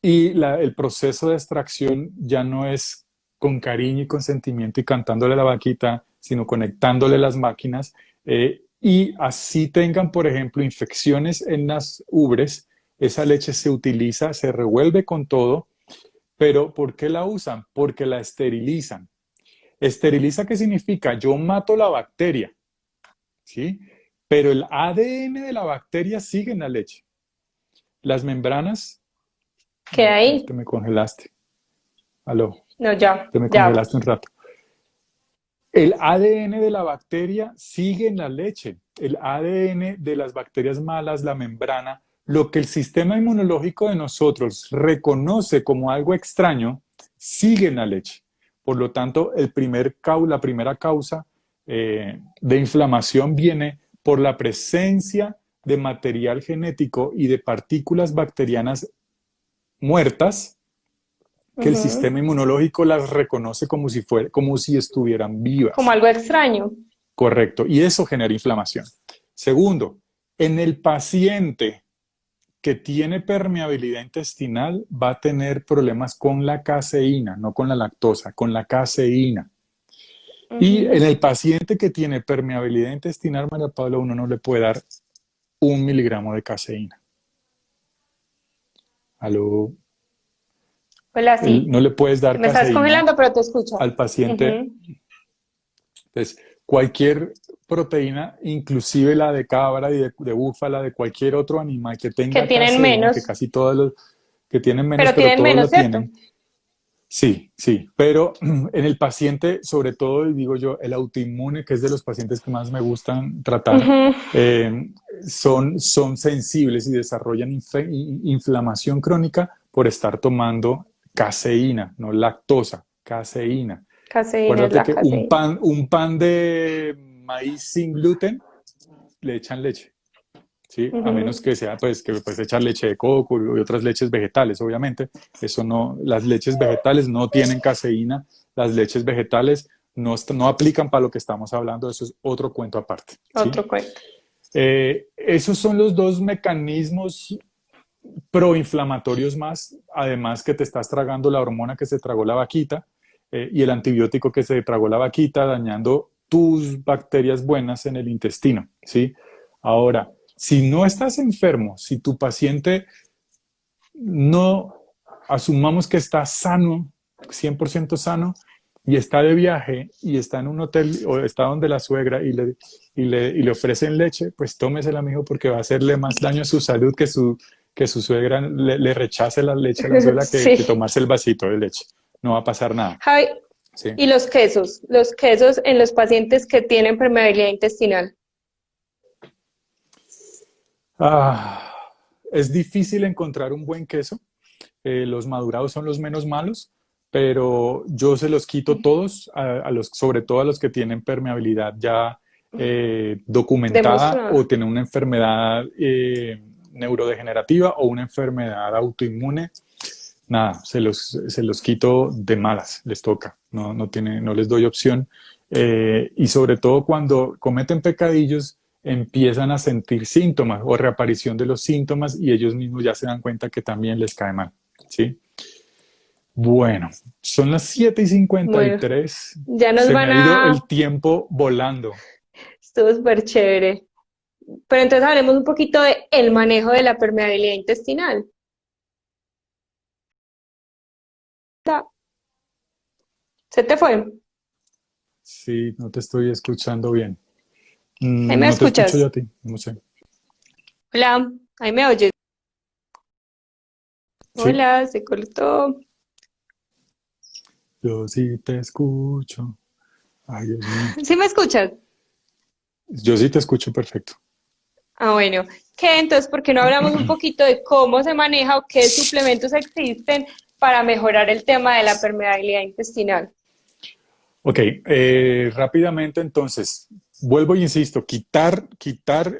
y el proceso de extracción ya no es con cariño y consentimiento y cantándole a la vaquita, sino conectándole las máquinas, y así tengan, por ejemplo, infecciones en las ubres, esa leche se utiliza, se revuelve con todo, pero ¿por qué la usan? Porque la esterilizan. ¿Esteriliza qué significa? Yo mato la bacteria, ¿sí? Pero el ADN de la bacteria sigue en la leche. Las membranas, ¿Qué hay? te me congelaste. Aló, No, ya, te me ya. congelaste un rato. El ADN de la bacteria sigue en la leche. El ADN de las bacterias malas, la membrana, lo que el sistema inmunológico de nosotros reconoce como algo extraño, sigue en la leche. Por lo tanto, la primera causa de inflamación viene por la presencia de material genético y de partículas bacterianas muertas, que el Ujú. sistema inmunológico las reconoce como si estuvieran Como vivas. algo extraño. Correcto, y eso genera inflamación. Segundo, en el paciente que tiene permeabilidad intestinal va a tener problemas con la caseína, no con la lactosa, con la caseína. Y en Ujú. el paciente que tiene permeabilidad intestinal, María Paula, uno no le puede dar 1 miligramo de caseína. ¿Aló? Hola, sí. No le puedes dar Me estás caseína congelando, pero te escucho. al paciente. Ujú. Entonces, cualquier proteína, inclusive la de cabra y de búfala, de cualquier otro animal que Que tenga tienen caseína, que menos, casi todos los que tienen menos, pero pero tienen todos menos, lo ¿cierto? tienen. Sí, sí, pero en el paciente, sobre todo, y digo yo, el autoinmune, que es de los pacientes que más me gustan tratar, Ujú. eh, son sensibles y desarrollan inflamación crónica por estar tomando caseína, no lactosa, caseína. Caseína es Acuérdate la que caseína. un pan de maíz sin gluten le echan leche, ¿sí? A menos Ujú. que sea, pues, que puedes echar leche de coco y otras leches vegetales, obviamente. Eso no, las leches vegetales no tienen caseína, las leches vegetales no aplican para lo que estamos hablando, eso es otro cuento aparte, ¿sí? Otro cuento. Esos son los dos mecanismos proinflamatorios más, además que te estás tragando la hormona que se tragó la vaquita, y el antibiótico que se tragó la vaquita, dañando tus bacterias buenas en el intestino, ¿sí? Ahora, si no estás enfermo, si tu paciente no, asumamos que está sano, 100% sano, y está de viaje y está en un hotel o está donde la suegra y le ofrecen leche, pues tómesela, mijo, porque va a hacerle más daño a su salud que su suegra le rechace la leche a la suegra que Sí. tomarse el vasito de leche. No va a pasar nada. Javi, ¿Sí? y los quesos en los pacientes que tienen permeabilidad intestinal. Ah, es difícil encontrar un buen queso. Los madurados son los menos malos, pero yo se los quito todos, sobre todo a los que tienen permeabilidad ya documentada Demostrado. o tienen una enfermedad neurodegenerativa o una enfermedad autoinmune. Nada, se los quito de malas, les toca, no les doy opción. Y sobre todo cuando cometen pecadillos, empiezan a sentir síntomas o reaparición de los síntomas y ellos mismos ya se dan cuenta que también les cae mal, ¿sí? Bueno, son las 7 y cincuenta y Bueno, tres. ya nos Se me van ha ido a... el tiempo volando. Estuvo súper chévere. Pero entonces hablemos un poquito de el manejo de la permeabilidad intestinal. ¿Se te fue? Sí, no te estoy escuchando bien. ¿Ahí me No te escucho yo escuchas? a ti, no sé. Hola, ¿ahí me oyes? Sí, Hola, se cortó. yo sí te escucho. Ay, Dios mío. ¿Sí me escuchas? Yo sí te escucho perfecto. Ah, bueno. ¿Qué entonces? ¿Por qué no hablamos un poquito de cómo se maneja o qué suplementos existen para mejorar el tema de la permeabilidad intestinal? Ok, rápidamente entonces, vuelvo e insisto, quitar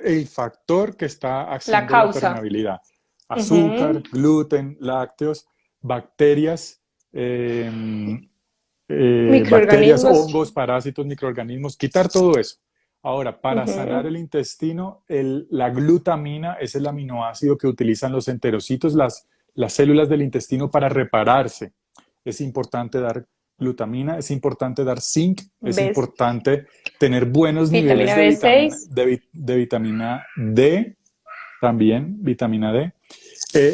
el factor que está La haciendo la causa. permeabilidad. Ujú. Azúcar, gluten, lácteos, bacterias, bacterias, Microorganismos. hongos, parásitos, microorganismos, quitar todo eso. Ahora, para sanar Ujú. el intestino, la glutamina es el aminoácido que utilizan los enterocitos, las células del intestino para repararse. Es importante dar glutamina, es importante dar zinc, es ¿Ves? importante tener buenos niveles Vitamina de vitamina, B6. de vitamina D, también vitamina D.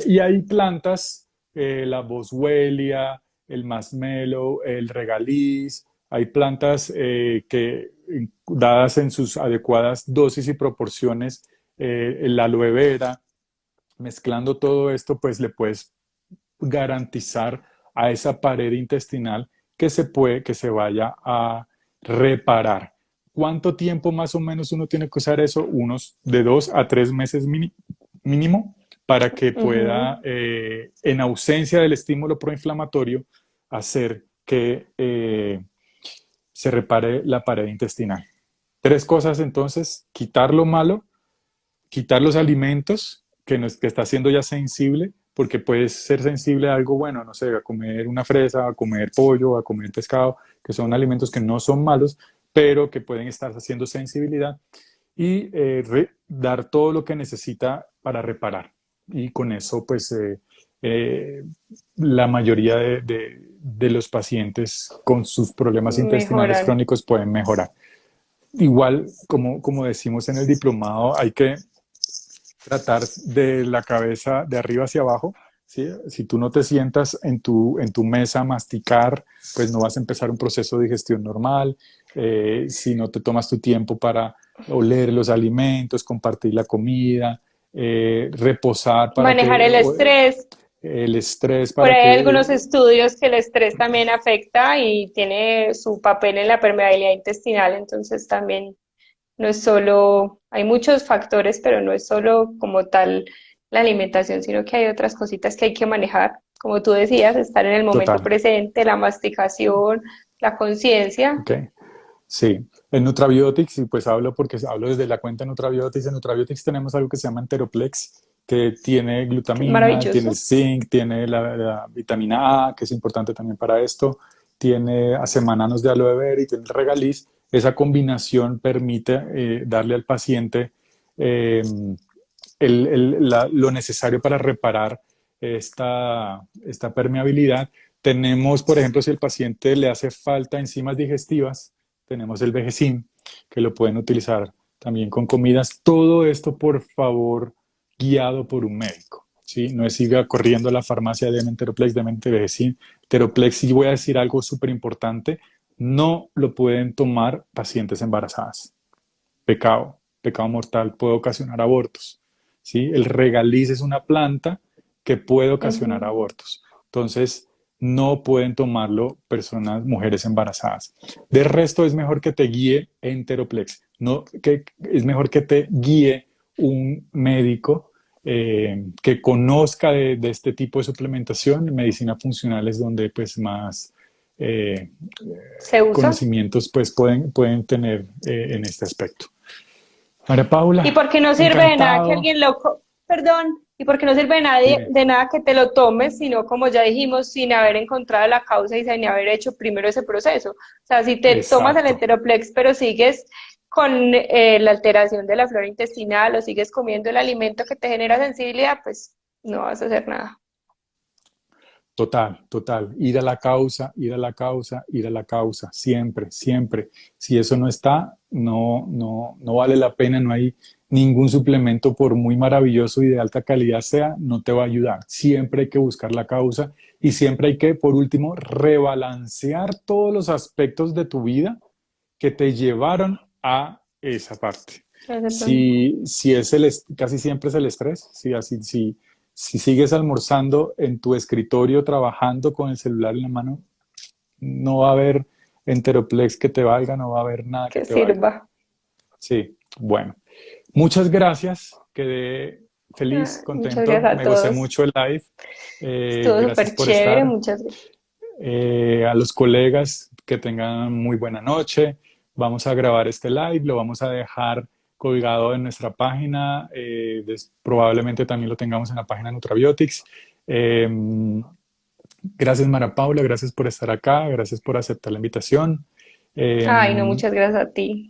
Y hay plantas, la boswellia, el masmelo, el regaliz, hay plantas que dadas en sus adecuadas dosis y proporciones, el aloe vera, mezclando todo esto, pues le puedes garantizar a esa pared intestinal que se vaya a reparar. ¿Cuánto tiempo más o menos uno tiene que usar eso? Unos de 2 a 3 meses mínimo para que pueda, Ujú. en ausencia del estímulo proinflamatorio, hacer que se repare la pared intestinal. Tres cosas entonces: quitar lo malo, quitar los alimentos que está siendo ya sensible, porque puedes ser sensible a algo bueno, no sé, a comer una fresa, a comer pollo, a comer pescado, que son alimentos que no son malos, pero que pueden estar haciendo sensibilidad, y dar todo lo que necesita para reparar. Y con eso, pues, eh, la mayoría de los pacientes con sus problemas intestinales Mejoran. crónicos pueden mejorar. Igual, como decimos en el diplomado, hay que tratar de la cabeza de arriba hacia abajo. ¿Sí? Si tú no te sientas en tu mesa a masticar, pues no vas a empezar un proceso de digestión normal. Si no te tomas tu tiempo para oler los alimentos, compartir la comida, reposar para Manejar que el estrés. el estrés, Por para ahí hay que algunos estudios que el estrés también afecta y tiene su papel en la permeabilidad intestinal, entonces también no es solo, hay muchos factores, pero no es solo como tal la alimentación, sino que hay otras cositas que hay que manejar. Como tú decías, estar en el momento total. presente, la masticación, la conciencia. ¿Ok? Sí, en Nutrabiotics, y pues hablo porque hablo desde la cuenta Nutrabiotics. En Nutrabiotics tenemos algo que se llama Enteroplex, que tiene Que es glutamina, tiene maravilloso. zinc, tiene la vitamina A, que es importante también para esto, tiene acemananos de aloe vera y tiene el regaliz. Esa combinación permite darle al paciente eh, lo necesario para reparar esta permeabilidad. Tenemos, por ejemplo, si el paciente le hace falta enzimas digestivas, tenemos el Vegecim, que lo pueden utilizar también con comidas. Todo esto, por favor, guiado por un médico. ¿Sí? No es siga corriendo a la farmacia de Enteroplex, de Vegecim. Enteroplex, y voy a decir algo súper importante, no lo pueden tomar pacientes embarazadas. Pecado mortal, puede ocasionar abortos. ¿Sí? El regaliz es una planta que puede ocasionar Ujú. abortos. Entonces, no pueden tomarlo personas, mujeres embarazadas. De resto, es mejor que te guíe Enteroplex. No, es mejor que te guíe un médico que conozca de este tipo de suplementación. Medicina funcional es donde pues más eh, Se usa. conocimientos pues pueden tener en este aspecto. María Y Paula, porque no sirve de nada que encantado. alguien perdón, y porque no sirve de nadie, Dime. de nada que te lo tomes, sino como ya dijimos, sin haber encontrado la causa y sin haber hecho primero ese proceso. O sea, si te tomas el Exacto. Enteroplex, pero sigues con la alteración de la flora intestinal o sigues comiendo el alimento que te genera sensibilidad, pues no vas a hacer nada. Total, total. Ir a la causa, ir a la causa, ir a la causa. Siempre, siempre. Si eso no está, no vale la pena. No hay ningún suplemento, por muy maravilloso y de alta calidad sea, no te va a ayudar. Siempre hay que buscar la causa y siempre hay que, por último, rebalancear todos los aspectos de tu vida que te llevaron a esa parte. Si es casi siempre es el estrés, si sigues almorzando en tu escritorio trabajando con el celular en la mano, no va a haber Enteroplex que te valga, no va a haber nada que Que te valga. sirva. Sí, bueno. Muchas gracias, quedé feliz, Muchas contento, gracias a me gocé todos. mucho el live. Estuvo Gracias súper por chévere, estar. muchas gracias. A los colegas que tengan muy buena noche. Vamos a grabar este live, lo vamos a dejar colgado en nuestra página. Probablemente también lo tengamos en la página de Nutrabiotics. Eh, Gracias, Mara Paula, gracias por estar acá, gracias por aceptar la invitación. Eh, Ay, no, muchas gracias a ti.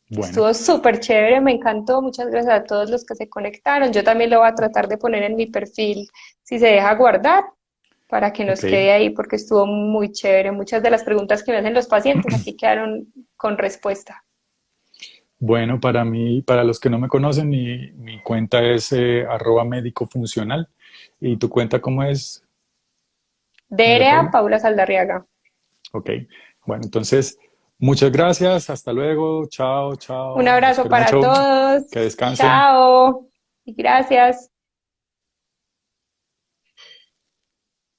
bueno, Estuvo súper chévere, me encantó. Muchas gracias a todos los que se conectaron. Yo también lo voy a tratar de poner en mi perfil si se deja guardar para que nos ok. quede ahí porque estuvo muy chévere. Muchas de las preguntas que me hacen los pacientes aquí quedaron con respuesta. Bueno, para mí, para los que no me conocen, mi cuenta es @médicofuncional. ¿Y tu cuenta cómo es, María DRA Paula? Paula Saldarriaga. Ok. Bueno, entonces, muchas gracias. Hasta luego. Chao, Un chao. Los abrazo quiero para mucho. todos. Que descansen. Chao. Y gracias.